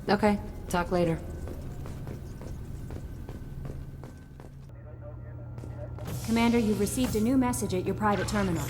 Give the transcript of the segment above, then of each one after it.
Okay, talk later. Commander, you've received a new message at your private terminal.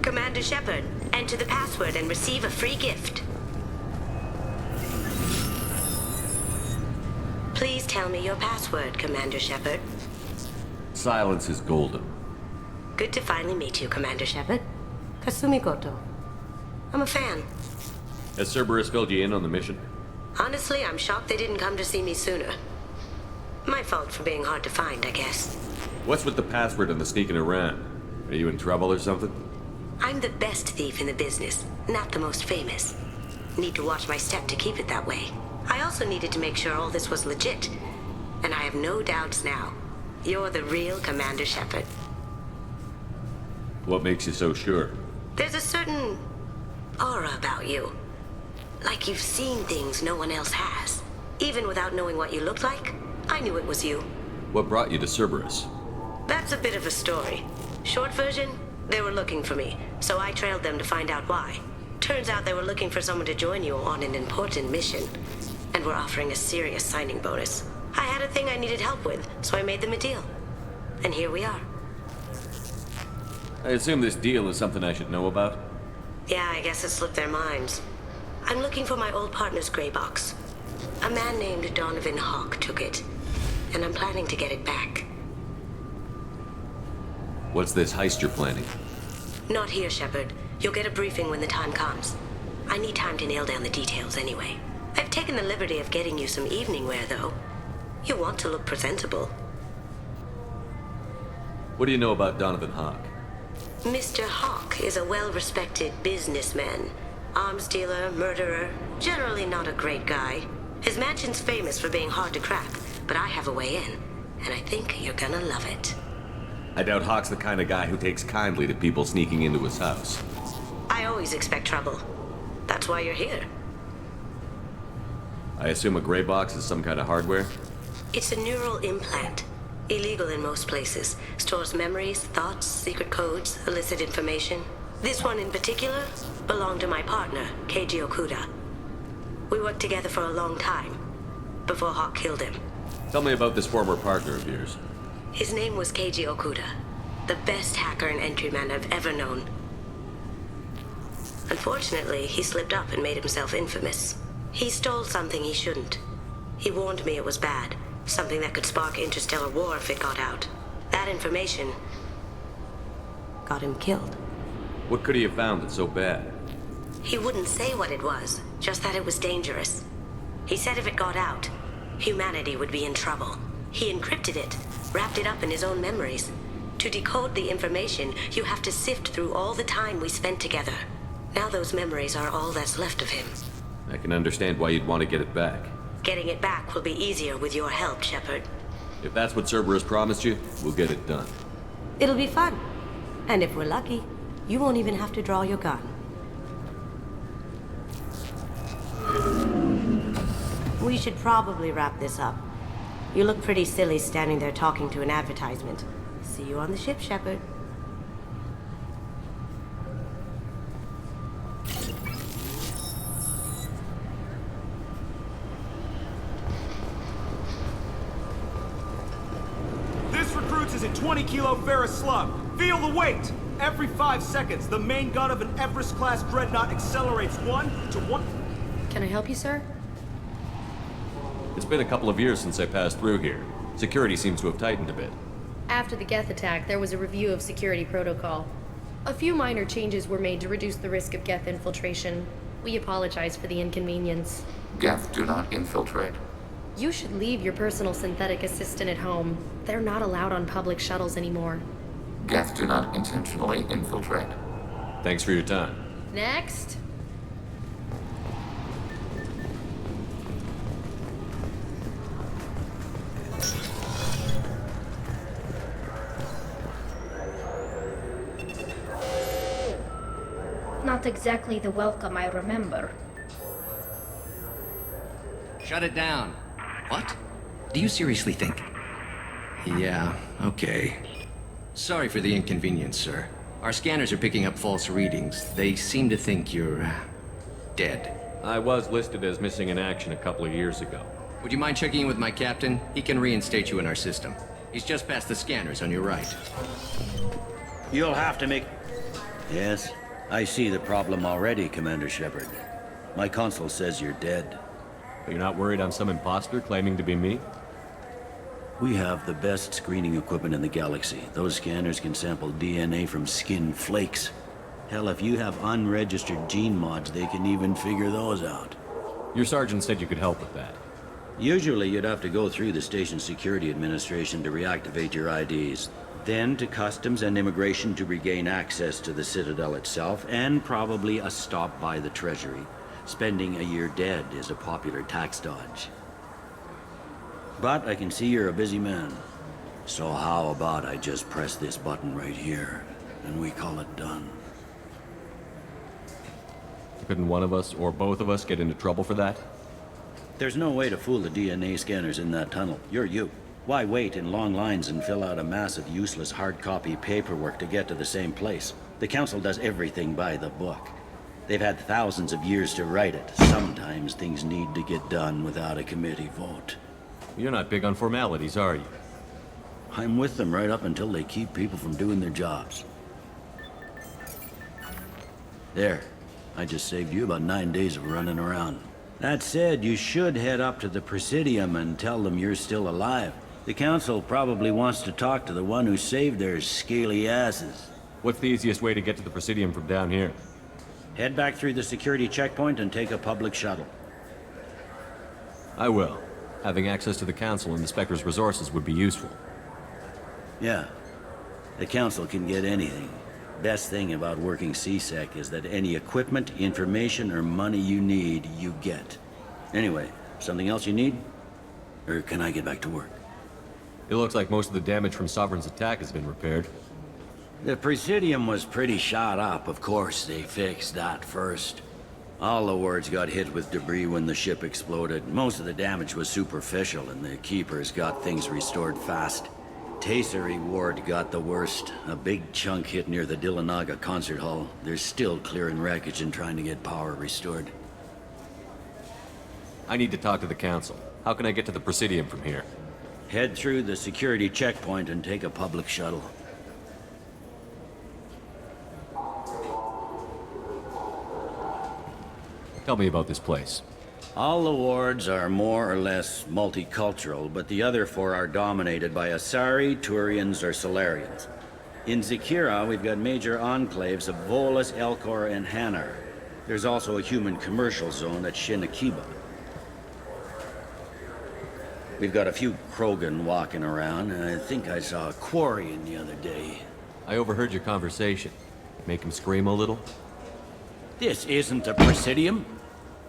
Commander Shepard, enter the password and receive a free gift. Please tell me your password, Commander Shepard. Silence is golden. Good to finally meet you, Commander Shepard. Kasumi Koto. I'm a fan. Has Cerberus filled you in on the mission? Honestly, I'm shocked they didn't come to see me sooner. My fault for being hard to find, I guess. What's with the password and the sneaking around? Are you in trouble or something? I'm the best thief in the business, not the most famous. Need to watch my step to keep it that way. I also needed to make sure all this was legit. And I have no doubts now. You're the real Commander Shepard. What makes you so sure? There's a certain aura about you. Like you've seen things no one else has. Even without knowing what you looked like, I knew it was you. What brought you to Cerberus? That's a bit of a story. Short version, they were looking for me, so I trailed them to find out why. Turns out they were looking for someone to join you on an important mission, and were offering a serious signing bonus. I had a thing I needed help with, so I made them a deal. And here we are. I assume this deal is something I should know about? Yeah, I guess it slipped their minds. I'm looking for my old partner's gray box. A man named Donovan Hawk took it, and I'm planning to get it back. What's this heist you're planning? Not here, Shepard. You'll get a briefing when the time comes. I need time to nail down the details anyway. I've taken the liberty of getting you some evening wear, though. You want to look presentable. What do you know about Donovan Hawk? Mr. Hawk is a well-respected businessman. Arms dealer, murderer, generally not a great guy. His mansion's famous for being hard to crack, but I have a way in, and I think you're gonna love it. I doubt Hawk's the kind of guy who takes kindly to people sneaking into his house. I always expect trouble. That's why you're here. I assume a gray box is some kind of hardware? It's a neural implant. Illegal in most places. Stores memories, thoughts, secret codes, illicit information. This one in particular belonged to my partner, Keiji Okuda. We worked together for a long time, before Hawk killed him. Tell me about this former partner of yours. His name was Keiji Okuda, the best hacker and entryman I've ever known. Unfortunately, he slipped up and made himself infamous. He stole something he shouldn't. He warned me it was bad, something that could spark interstellar war if it got out. That information got him killed. What could he have found that's so bad? He wouldn't say what it was, just that it was dangerous. He said if it got out, humanity would be in trouble. He encrypted it, wrapped it up in his own memories. To decode the information, you have to sift through all the time we spent together. Now those memories are all that's left of him. I can understand why you'd want to get it back. Getting it back will be easier with your help, Shepard. If that's what Cerberus promised you, we'll get it done. It'll be fun. And if we're lucky, You won't even have to draw your gun. We should probably wrap this up. You look pretty silly standing there talking to an advertisement. See you on the ship, Shepard. This recruits is a 20-kilo ferrous slug. Feel the weight! Every 5 seconds, the main gun of an Everest-class dreadnought accelerates 1 to 1... Can I help you, sir? It's been a couple of years since I passed through here. Security seems to have tightened a bit. After the Geth attack, there was a review of security protocol. A few minor changes were made to reduce the risk of Geth infiltration. We apologize for the inconvenience. Geth do not infiltrate. You should leave your personal synthetic assistant at home. They're not allowed on public shuttles anymore. Geth do not intentionally infiltrate. Thanks for your time. Next. Not exactly the welcome I remember. Shut it down. What? Do you seriously think? Yeah, okay. Sorry for the inconvenience, sir. Our scanners are picking up false readings. They seem to think you're... dead. I was listed as missing in action a couple of years ago. Would you mind checking in with my captain? He can reinstate you in our system. He's just past the scanners on your right. You'll have to make... Yes, I see the problem already, Commander Shepard. My console says you're dead. But you're not worried I'm some imposter claiming to be me? We have the best screening equipment in the galaxy. Those scanners can sample DNA from skin flakes. Hell, if you have unregistered gene mods, they can even figure those out. Your sergeant said you could help with that. Usually, you'd have to go through the Station Security Administration to reactivate your IDs. Then to Customs and Immigration to regain access to the Citadel itself, and probably a stop by the Treasury. Spending a year dead is a popular tax dodge. But I can see you're a busy man. So how about I just press this button right here, and we call it done? Couldn't one of us, or both of us, get into trouble for that? There's no way to fool the DNA scanners in that tunnel. You're you. Why wait in long lines and fill out a massive useless hard copy paperwork to get to the same place? The Council does everything by the book. They've had thousands of years to write it. Sometimes things need to get done without a committee vote. You're not big on formalities, are you? I'm with them right up until they keep people from doing their jobs. There. I just saved you about 9 days of running around. That said, you should head up to the Presidium and tell them you're still alive. The Council probably wants to talk to the one who saved their scaly asses. What's the easiest way to get to the Presidium from down here? Head back through the security checkpoint and take a public shuttle. I will. Having access to the Council and the Spectre's resources would be useful. Yeah. The Council can get anything. Best thing about working CSEC is that any equipment, information, or money you need, you get. Anyway, something else you need? Or can I get back to work? It looks like most of the damage from Sovereign's attack has been repaired. The Presidium was pretty shot up. Of course, they fixed that first. All the wards got hit with debris when the ship exploded. Most of the damage was superficial, and the Keepers got things restored fast. Tasery Ward got the worst. A big chunk hit near the Dillanaga concert hall. They're still clearing wreckage and trying to get power restored. I need to talk to the Council. How can I get to the Presidium from here? Head through the security checkpoint and take a public shuttle. Tell me about this place. All the wards are more or less multicultural, but the other four are dominated by Asari, Turians, or Solarians. In Zakira, we've got major enclaves of Volus, Elcor, and Hanar. There's also a human commercial zone at Shinakiba. We've got a few Krogan walking around, and I think I saw a Quarian the other day. I overheard your conversation. Make him scream a little? This isn't a Presidium.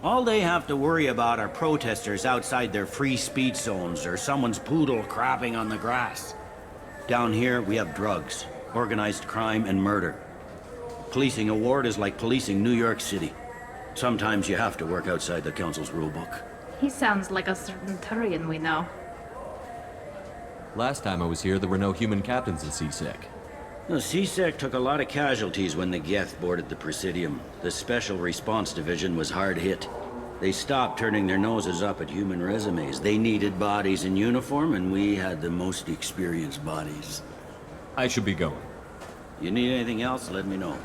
All they have to worry about are protesters outside their free speech zones or someone's poodle crapping on the grass. Down here, we have drugs, organized crime, and murder. Policing a ward is like policing New York City. Sometimes you have to work outside the council's rulebook. He sounds like a certain Turian we know. Last time I was here, there were no human captains in CSEC. The CSEC took a lot of casualties when the Geth boarded the Presidium. The Special Response Division was hard hit. They stopped turning their noses up at human resumes. They needed bodies in uniform, and we had the most experienced bodies. I should be going. You need anything else, let me know.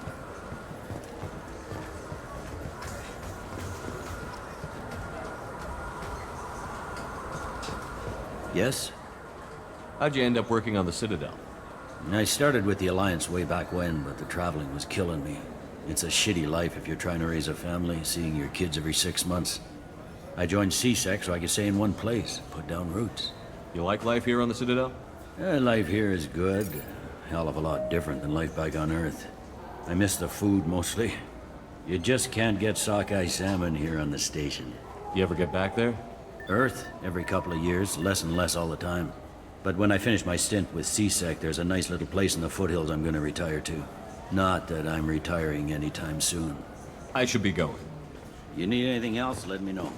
Yes? How'd you end up working on the Citadel? I started with the Alliance way back when, but the traveling was killing me. It's a shitty life if you're trying to raise a family, seeing your kids every 6 months. I joined CSEC so I could stay in one place, put down roots. You like life here on the Citadel? Life here is good. Hell of a lot different than life back on Earth. I miss the food mostly. You just can't get sockeye salmon here on the station. You ever get back there? Earth, every couple of years, less and less all the time. But when I finish my stint with CSEC, there's a nice little place in the foothills I'm gonna retire to. Not that I'm retiring anytime soon. I should be going. You need anything else, let me know.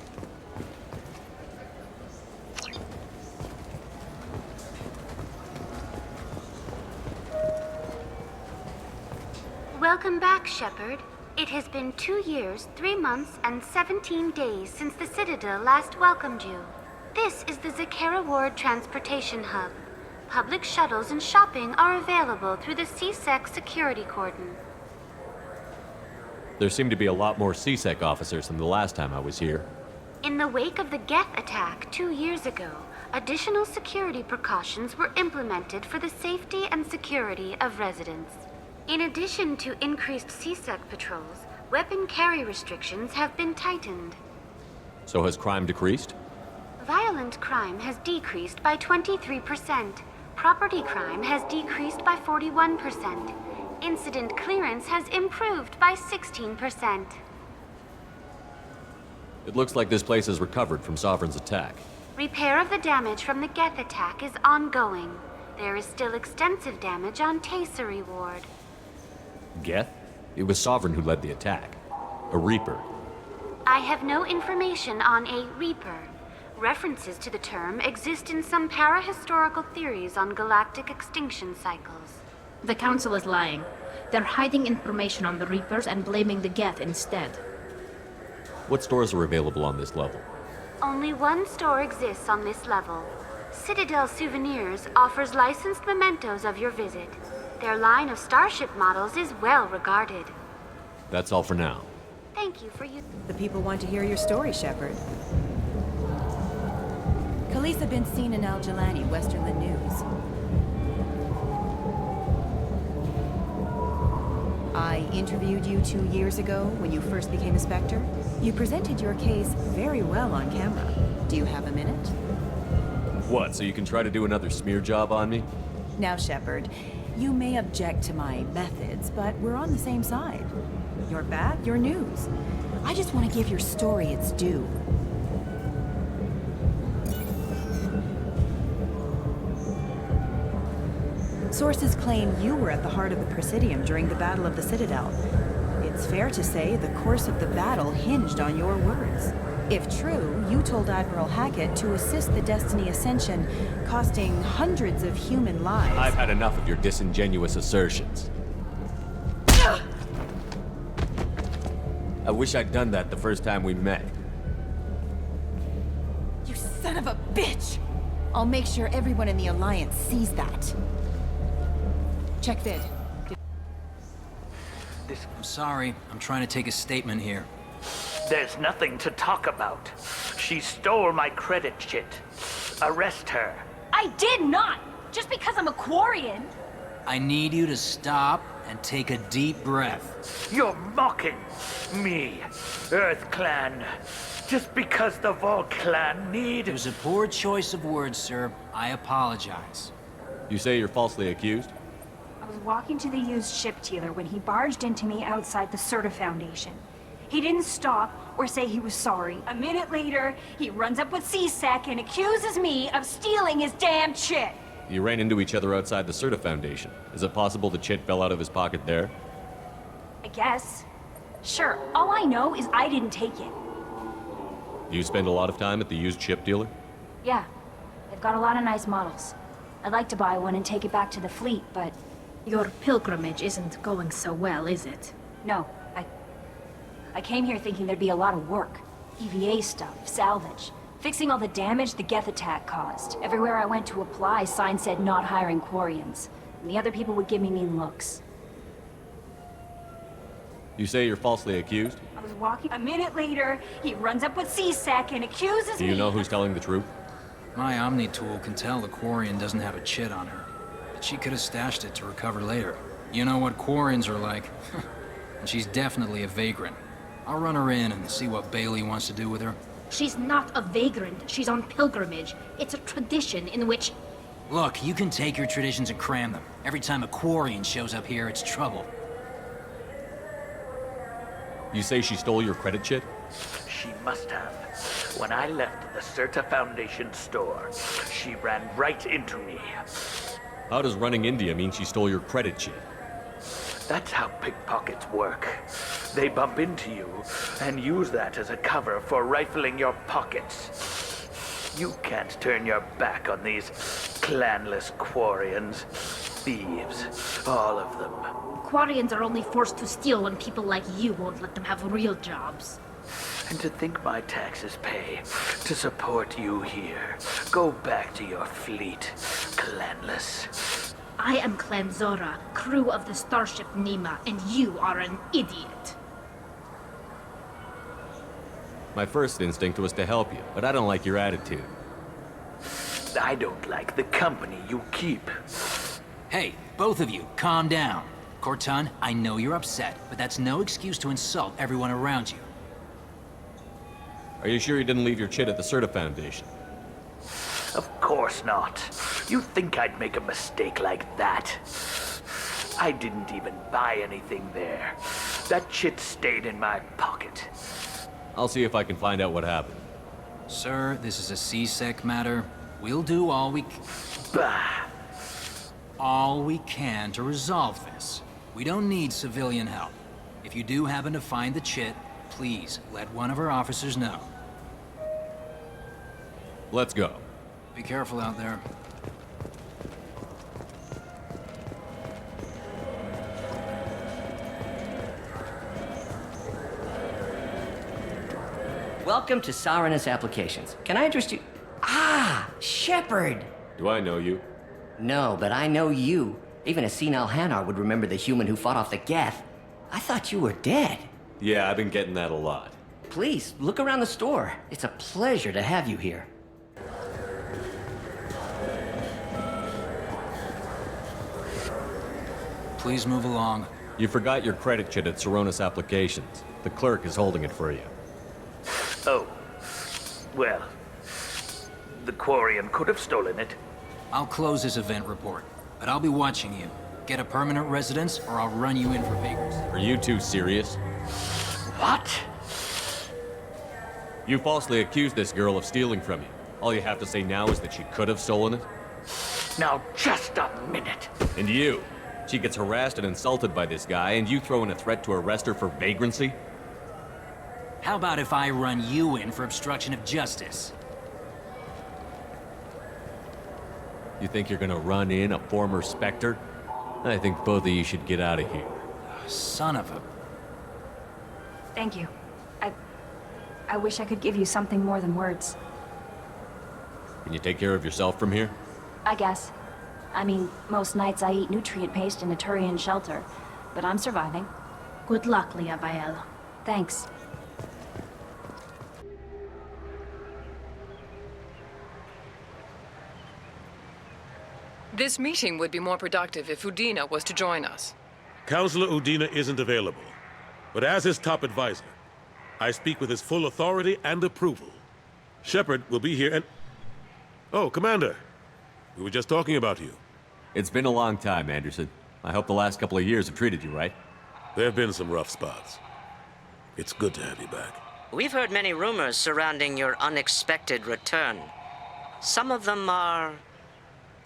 Welcome back, Shepard. It has been 2 years, 3 months, and 17 days since the Citadel last welcomed you. This is the Zakera Ward Transportation Hub. Public shuttles and shopping are available through the CSEC security cordon. There seem to be a lot more CSEC officers than the last time I was here. In the wake of the Geth attack 2 years ago, additional security precautions were implemented for the safety and security of residents. In addition to increased CSEC patrols, weapon carry restrictions have been tightened. So has crime decreased? Violent crime has decreased by 23%. Property crime has decreased by 41%. Incident clearance has improved by 16%. It looks like this place has recovered from Sovereign's attack. Repair of the damage from the Geth attack is ongoing. There is still extensive damage on Tasery Ward. Geth? It was Sovereign who led the attack. A Reaper. I have no information on a Reaper. References to the term exist in some parahistorical theories on galactic extinction cycles. The Council is lying. They're hiding information on the Reapers and blaming the Geth instead. What stores are available on this level? Only one store exists on this level. Citadel Souvenirs offers licensed mementos of your visit. Their line of starship models is well regarded. That's all for now. Thank you for you. The people want to hear your story, Shepard. Khaleesa been seen in Al-Jalani, Westerland News. I interviewed you 2 years ago when you first became a Spectre. You presented your case very well on camera. Do you have a minute? What, so you can try to do another smear job on me? Now, Shepard, you may object to my methods, but we're on the same side. You're bad, you're news. I just want to give your story its due. Sources claim you were at the heart of the Presidium during the Battle of the Citadel. It's fair to say the course of the battle hinged on your words. If true, you told Admiral Hackett to assist the Destiny Ascension, costing hundreds of human lives. I've had enough of your disingenuous assertions. I wish I'd done that the first time we met. You son of a bitch! I'll make sure everyone in the Alliance sees that. Check vid. I'm sorry. I'm trying to take a statement here. There's nothing to talk about. She stole my credit shit. Arrest her. I did not! Just because I'm a Quarian! I need you to stop and take a deep breath. You're mocking me, Earth Clan. Just because the Vol Clan need... It was a poor choice of words, sir. I apologize. You say you're falsely accused? I was walking to the used ship dealer when he barged into me outside the Serta Foundation. He didn't stop or say he was sorry. A minute later, he runs up with CSEC and accuses me of stealing his damn shit. You ran into each other outside the Serta Foundation. Is it possible the chit fell out of his pocket there? I guess. Sure, all I know is I didn't take it. You spend a lot of time at the used ship dealer? Yeah, they've got a lot of nice models. I'd like to buy one and take it back to the fleet, but... Your pilgrimage isn't going so well, is it? No, I came here thinking there'd be a lot of work. EVA stuff, salvage, fixing all the damage the Geth attack caused. Everywhere I went to apply, signs said not hiring Quarians. And the other people would give me mean looks. You say you're falsely accused? I was walking. A minute later, he runs up with C-Sec and accuses me. Do you know who's telling the truth? My Omni tool can tell the Quarian doesn't have a chit on her. But she could have stashed it to recover later. You know what Quarians are like. And she's definitely a vagrant. I'll run her in and see what Bailey wants to do with her. She's not a vagrant. She's on pilgrimage. It's a tradition in which... Look, you can take your traditions and cram them. Every time a Quarian shows up here, it's trouble. You say she stole your credit chit? She must have. When I left the Certa Foundation store, she ran right into me. How does running into you mean she stole your credit chit? That's how pickpockets work. They bump into you and use that as a cover for rifling your pockets. You can't turn your back on these clanless Quarians. Thieves, all of them. Quarians are only forced to steal when people like you won't let them have real jobs. And to think my taxes pay to support you here. Go back to your fleet, clanless. I am Clan Zora, crew of the starship Nima, and you are an idiot. My first instinct was to help you, but I don't like your attitude. I don't like the company you keep. Hey, both of you, calm down. Corton, I know you're upset, but that's no excuse to insult everyone around you. Are you sure you didn't leave your chit at the Certa Foundation? Of course not. You think I'd make a mistake like that? I didn't even buy anything there. That chit stayed in my pocket. I'll see if I can find out what happened. Sir, this is a C-Sec matter. We'll do all we can to resolve this. We don't need civilian help. If you do happen to find the chit, please let one of our officers know. Let's go. Be careful out there. Welcome to Saranus Applications. Can I interest you? Ah, Shepard! Do I know you? No, but I know you. Even a senile Hanar would remember the human who fought off the Geth. I thought you were dead. Yeah, I've been getting that a lot. Please, look around the store. It's a pleasure to have you here. Please move along. You forgot your credit chit at Saranus Applications. The clerk is holding it for you. Oh. Well. The Quarian could have stolen it. I'll close this event report, but I'll be watching you. Get a permanent residence, or I'll run you in for vagrancy. Are you two serious? What? You falsely accused this girl of stealing from you. All you have to say now is that she could have stolen it? Now, just a minute. And you? She gets harassed and insulted by this guy, and you throw in a threat to arrest her for vagrancy? How about if I run you in for obstruction of justice? You think you're gonna run in a former Spectre? I think both of you should get out of here. Son of a... Thank you. I wish I could give you something more than words. Can you take care of yourself from here? I guess. I mean, most nights I eat nutrient paste in a Turian shelter, but I'm surviving. Good luck, Liabael. Thanks. This meeting would be more productive if Udina was to join us. Counselor Udina isn't available, but as his top advisor, I speak with his full authority and approval. Shepard will be here and... Oh, Commander. We were just talking about you. It's been a long time, Anderson. I hope the last couple of years have treated you right. There have been some rough spots. It's good to have you back. We've heard many rumors surrounding your unexpected return. Some of them are...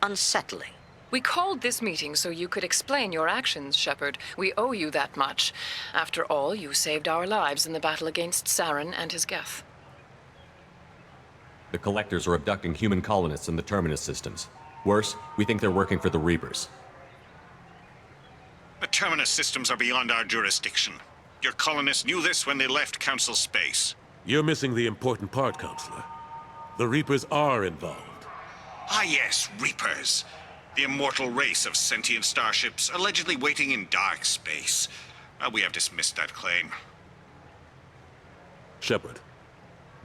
unsettling. We called this meeting so you could explain your actions, Shepard. We owe you that much. After all, you saved our lives in the battle against Saren and his Geth. The Collectors are abducting human colonists in the Terminus systems. Worse, we think they're working for the Reapers. The Terminus systems are beyond our jurisdiction. Your colonists knew this when they left Council space. You're missing the important part, Counselor. The Reapers are involved. Ah yes, Reapers. The immortal race of sentient starships allegedly waiting in dark space. We have dismissed that claim. Shepard,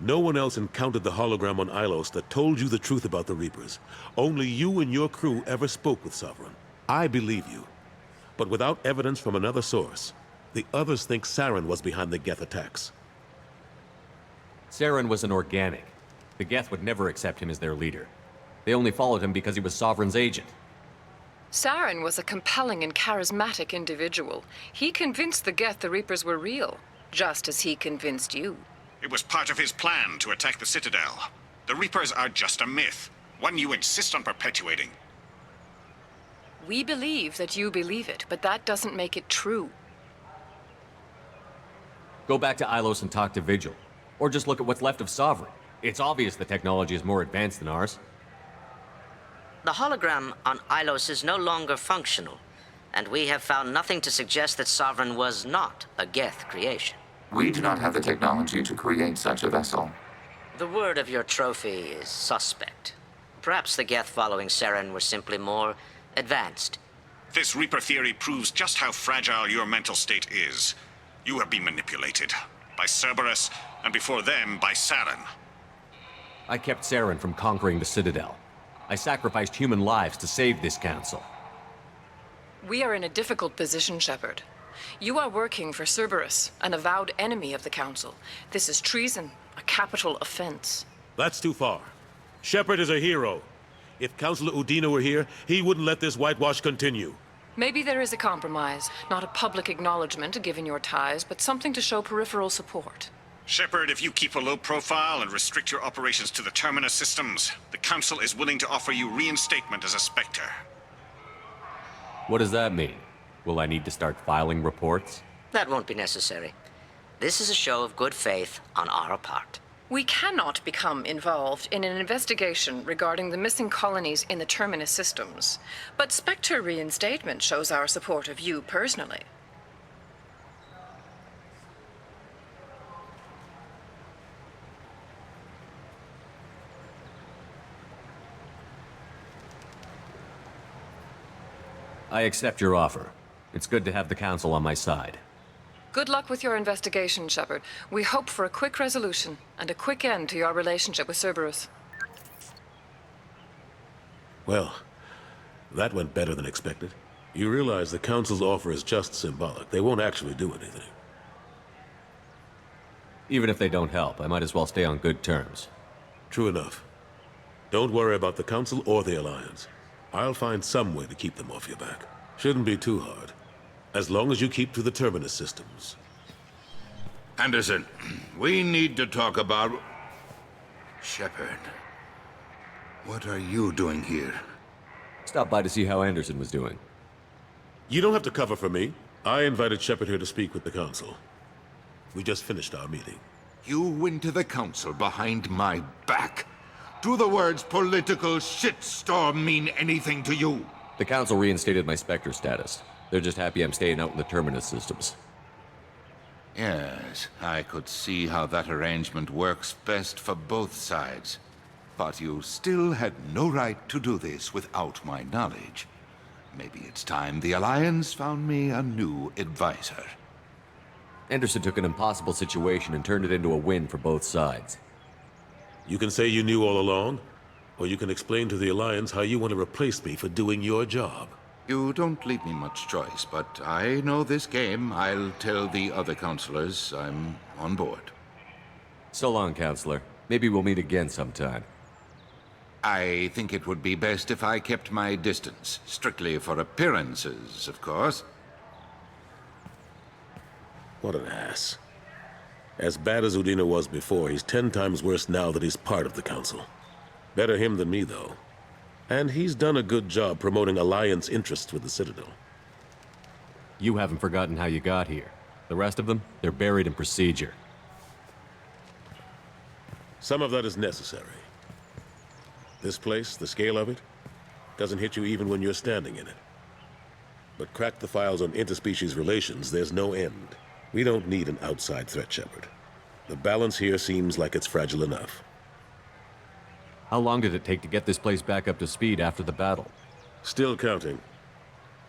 no one else encountered the hologram on Ilos that told you the truth about the Reapers. Only you and your crew ever spoke with Sovereign. I believe you. But without evidence from another source, the others think Saren was behind the Geth attacks. Saren was an organic. The Geth would never accept him as their leader. They only followed him because he was Sovereign's agent. Saren was a compelling and charismatic individual. He convinced the Geth the Reapers were real, just as he convinced you. It was part of his plan to attack the Citadel. The Reapers are just a myth, one you insist on perpetuating. We believe that you believe it, but that doesn't make it true. Go back to Ilos and talk to Vigil. Or just look at what's left of Sovereign. It's obvious the technology is more advanced than ours. The hologram on Ilos is no longer functional, and we have found nothing to suggest that Sovereign was not a Geth creation. We do not have the technology to create such a vessel. The word of your trophy is suspect. Perhaps the Geth following Saren were simply more advanced. This Reaper theory proves just how fragile your mental state is. You have been manipulated. By Cerberus, and before them, by Saren. I kept Saren from conquering the Citadel. I sacrificed human lives to save this council. We are in a difficult position, Shepard. You are working for Cerberus, an avowed enemy of the Council. This is treason, a capital offense. That's too far. Shepard is a hero. If Councilor Udina were here, he wouldn't let this whitewash continue. Maybe there is a compromise. Not a public acknowledgement given your ties, but something to show peripheral support. Shepard, if you keep a low profile and restrict your operations to the Terminus systems, the Council is willing to offer you reinstatement as a Spectre. What does that mean? Will I need to start filing reports? That won't be necessary. This is a show of good faith on our part. We cannot become involved in an investigation regarding the missing colonies in the Terminus systems, but Spectre reinstatement shows our support of you personally. I accept your offer. It's good to have the Council on my side. Good luck with your investigation, Shepard. We hope for a quick resolution and a quick end to your relationship with Cerberus. Well, that went better than expected. You realize the Council's offer is just symbolic. They won't actually do anything. Even if they don't help, I might as well stay on good terms. True enough. Don't worry about the Council or the Alliance. I'll find some way to keep them off your back. Shouldn't be too hard. As long as you keep to the Terminus systems. Anderson, we need to talk about... Shepard. What are you doing here? Stopped by to see how Anderson was doing. You don't have to cover for me. I invited Shepard here to speak with the Council. We just finished our meeting. You went to the Council behind my back. Do the words political shitstorm mean anything to you? The Council reinstated my Spectre status. They're just happy I'm staying out in the Terminus systems. Yes, I could see how that arrangement works best for both sides. But you still had no right to do this without my knowledge. Maybe it's time the Alliance found me a new advisor. Anderson took an impossible situation and turned it into a win for both sides. You can say you knew all along, or you can explain to the Alliance how you want to replace me for doing your job. You don't leave me much choice, but I know this game. I'll tell the other counselors I'm on board. So long, Counselor. Maybe we'll meet again sometime. I think it would be best if I kept my distance. Strictly for appearances, of course. What an ass. As bad as Udina was before, he's 10 times worse now that he's part of the Council. Better him than me, though. And he's done a good job promoting Alliance interests with the Citadel. You haven't forgotten how you got here. The rest of them, they're buried in procedure. Some of that is necessary. This place, the scale of it, doesn't hit you even when you're standing in it. But crack the files on interspecies relations, there's no end. We don't need an outside threat, Shepard. The balance here seems like it's fragile enough. How long did it take to get this place back up to speed after the battle? Still counting.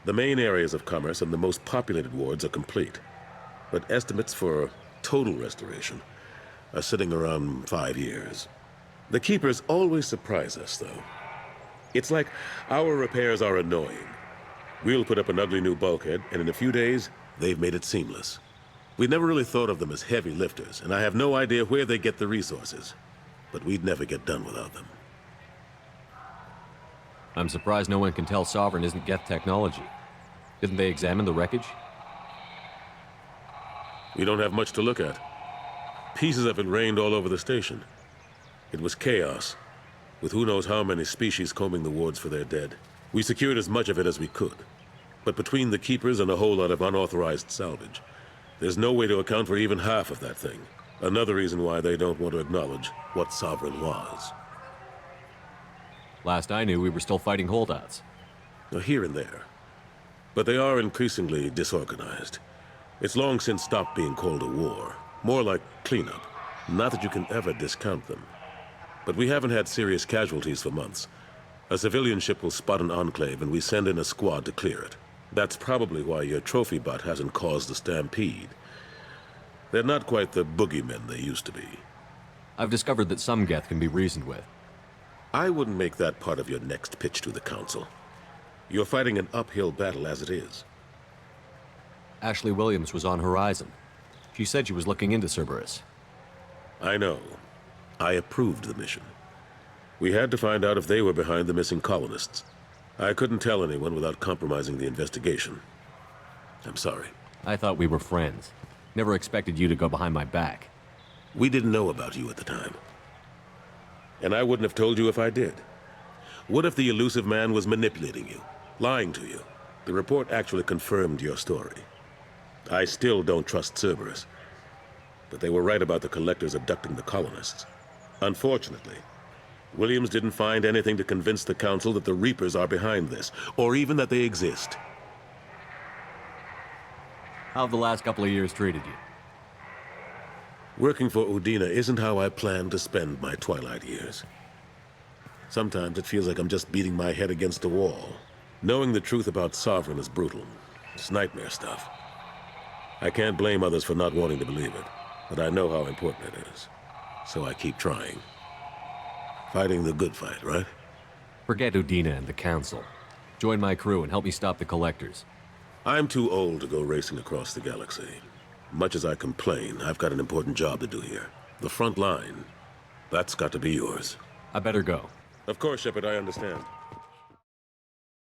The main areas of commerce and the most populated wards are complete. But estimates for total restoration are sitting around 5 years. The Keepers always surprise us, though. It's like our repairs are annoying. We'll put up an ugly new bulkhead, and in a few days, they've made it seamless. We never really thought of them as heavy lifters, and I have no idea where they get the resources. But we'd never get done without them. I'm surprised no one can tell Sovereign isn't Geth technology. Didn't they examine the wreckage? We don't have much to look at. Pieces of it rained all over the station. It was chaos, with who knows how many species combing the wards for their dead. We secured as much of it as we could. But between the Keepers and a whole lot of unauthorized salvage, there's no way to account for even half of that thing. Another reason why they don't want to acknowledge what Sovereign was. Last I knew, we were still fighting holdouts. Here and there. But they are increasingly disorganized. It's long since stopped being called a war. More like cleanup. Not that you can ever discount them. But we haven't had serious casualties for months. A civilian ship will spot an enclave and we send in a squad to clear it. That's probably why your trophy bot hasn't caused a stampede. They're not quite the boogeymen they used to be. I've discovered that some Geth can be reasoned with. I wouldn't make that part of your next pitch to the Council. You're fighting an uphill battle as it is. Ashley Williams was on Horizon. She said she was looking into Cerberus. I know. I approved the mission. We had to find out if they were behind the missing colonists. I couldn't tell anyone without compromising the investigation. I'm sorry. I thought we were friends. Never expected you to go behind my back. We didn't know about you at the time. And I wouldn't have told you if I did. What if the elusive man was manipulating you, lying to you? The report actually confirmed your story. I still don't trust Cerberus. But they were right about the collectors abducting the colonists. Unfortunately, Williams didn't find anything to convince the Council that the Reapers are behind this, or even that they exist. How have the last couple of years treated you? Working for Udina isn't how I planned to spend my twilight years. Sometimes it feels like I'm just beating my head against a wall. Knowing the truth about Sovereign is brutal. It's nightmare stuff. I can't blame others for not wanting to believe it, but I know how important it is. So I keep trying. Fighting the good fight, right? Forget Udina and the Council. Join my crew and help me stop the collectors. I'm too old to go racing across the galaxy. Much as I complain, I've got an important job to do here. The front line, that's got to be yours. I better go. Of course, Shepard, I understand.